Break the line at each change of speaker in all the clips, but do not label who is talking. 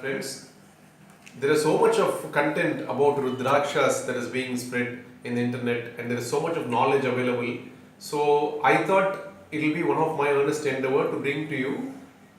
Friends, there is so much of content about Rudrakshas that is being spread in the internet, and there is so much of knowledge available. So I thought it will be one of my earnest endeavor to bring to you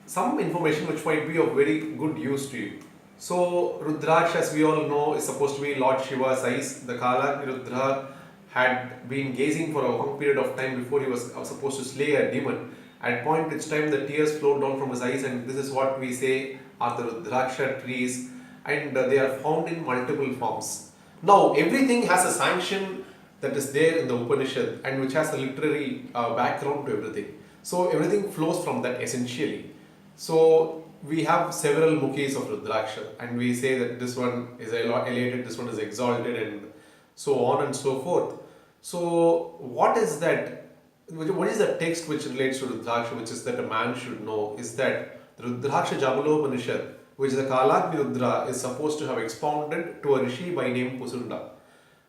some information which might be of very good use to you. So Rudraksha, as we all know, is supposed to be Lord Shiva's eyes. The Kala Rudra had been gazing for a long period of time before he was supposed to slay a demon. At point which time the tears flowed down from his eyes, and this is what we say are the Rudraksha trees, and they are found in multiple forms. Now everything has a sanction that is there in the Upanishad and which has a literary background to everything. So everything flows from that essentially. So we have several Mukhis of Rudraksha, and we say that this one is elevated, this one is exalted, and so on and so forth. So what is that? What is the text which relates to Rudraksha, which is that a man should know, is that the Rudraksha Jabalopanishad, which the Kalagni Rudra is supposed to have expounded to a rishi by name Pusunda.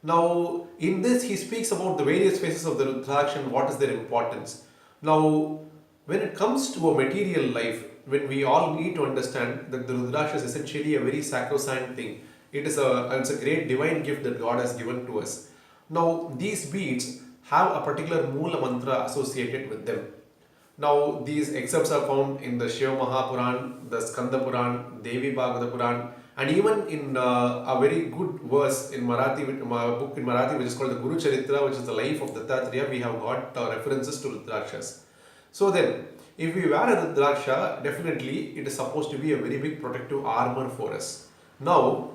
Now, in this, he speaks about the various phases of the Rudraksha and what is their importance. Now, when it comes to a material life, when we all need to understand that the Rudraksha is essentially a very sacrosanct thing. It's a great divine gift that God has given to us. Now, these beads have a particular Mula mantra associated with them. Now, these excerpts are found in the Shiva Mahapuran, the Skanda Puran, Devi Bhagavata Puran, and even in a very good verse in Marathi, book in Marathi, which is called the Guru Charitra, which is the life of Dattatreya. We have got references to Rudrakshas. So then, if we wear a Rudraksha, definitely it is supposed to be a very big protective armor for us. Now,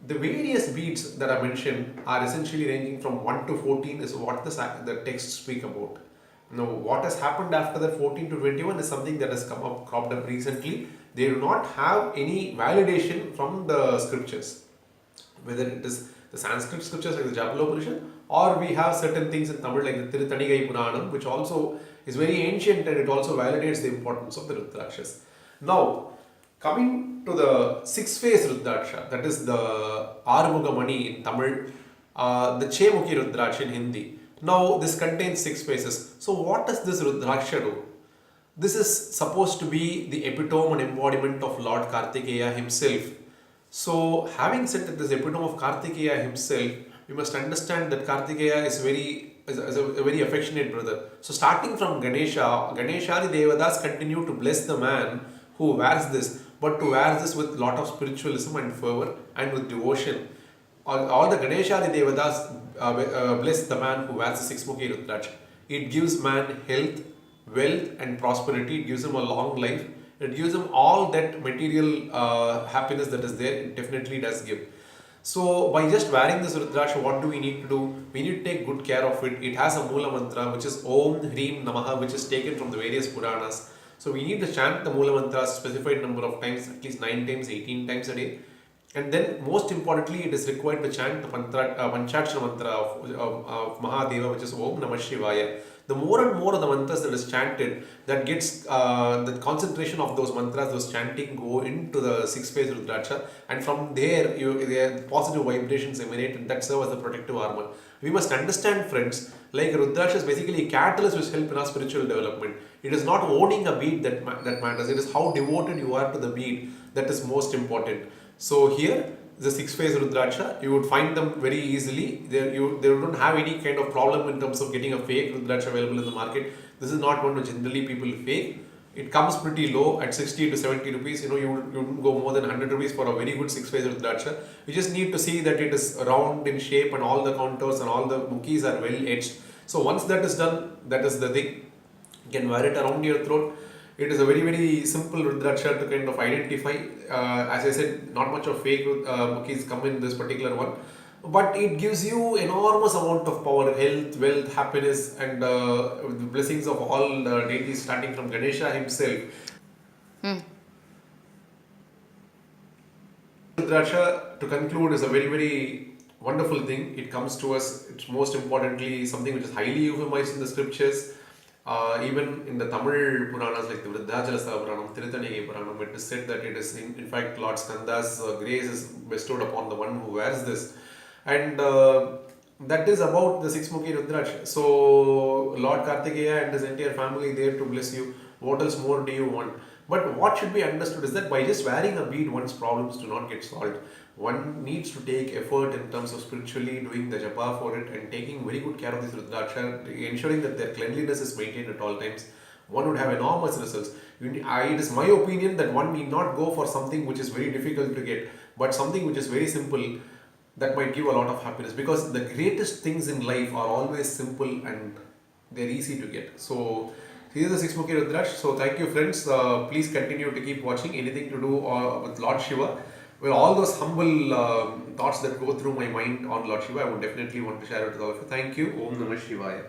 the various beads that are mentioned are essentially ranging from 1 to 14 is what the texts speak about. Now, what has happened after that 14 to 21 is something that has cropped up recently. They do not have any validation from the scriptures, whether it is the Sanskrit scriptures like the Jabalopanishad, or we have certain things in Tamil like the Tirutanigai Puranam, which also is very ancient and it also validates the importance of the Rudrakshas. Now, coming to the six-phase Rudraksha, that is the Arumuga Mani in Tamil, the Mukhi Rudraksha in Hindi. Now, this contains 6 phases. So, what does this Rudraksha do? This is supposed to be the epitome and embodiment of Lord Kartikeya himself. So, having said that this epitome of Kartikeya himself, we must understand that Kartikeya is a very affectionate brother. So, starting from Ganesha, the Devadas continue to bless the man who wears this, but to wear this with lot of spiritualism and fervor and with devotion. All the Ganesha the Devadas bless the man who wears the 6-Mukhi Rudraksha. It gives man health, wealth and prosperity. It gives him a long life. It gives him all that material happiness that is there. It definitely does give. So by just wearing this Rudraksha, what do we need to do? We need to take good care of it. It has a Mula mantra which is Om Hreem Namaha, which is taken from the various Puranas. So we need to chant the Mula mantra specified number of times, at least 9 times, 18 times a day. And then most importantly, it is required to chant the Panchakshara mantra of Mahadeva, which is Om Namah Shivaya. The more and more of the mantras that is chanted, that gets the concentration of those mantras, those chanting go into the 6-phase Rudraksha, and from there the positive vibrations emanate and that serve as the protective armor. We must understand, friends, like Rudraksha is basically a catalyst which help in our spiritual development. It is not owning a bead that matters, it is how devoted you are to the bead that is most important. So here, the 6-phase Rudraksha, you would find them very easily. They don't have any kind of problem in terms of getting a fake Rudraksha available in the market. This is not one which generally people fake. It comes pretty low at 60 to 70 rupees. You wouldn't go more than 100 rupees for a very good 6-phase Rudraksha. You just need to see that it is round in shape and all the contours and all the mukhis are well etched. So once that is done, that is the thing. You can wear it around your throat. It is a very, very simple Rudraksha to kind of identify. As I said, not much of fake Mukhis come in this particular one. But it gives you enormous amount of power, health, wealth, happiness and the blessings of all deities starting from Ganesha himself. Rudraksha, to conclude, is a very, very wonderful thing. It comes to us, it's most importantly something which is highly euphemized in the scriptures. Even in the Tamil Puranas like the Vriddhajalasa Puranam, Tirutanigai Puranam, it is said that it is in fact Lord Skanda's grace is bestowed upon the one who wears this. And that is about the 6-Mukhi Rudraksha. So Lord Kartikeya and his entire family there to bless you. What else more do you want? But what should be understood is that by just wearing a bead, one's problems do not get solved. One needs to take effort in terms of spiritually doing the japa for it and taking very good care of this Rudraksha, ensuring that their cleanliness is maintained at all times. One would have enormous results. It is my opinion that one need not go for something which is very difficult to get, but something which is very simple that might give a lot of happiness, because the greatest things in life are always simple and they're easy to get. So here is the six Mukhi Rudraksha. So thank you, friends. Please continue to keep watching. Anything to do with Lord Shiva, well, all those humble thoughts that go through my mind on Lord Shiva, I would definitely want to share it with all of you. Thank you. Om Namah Shivaya.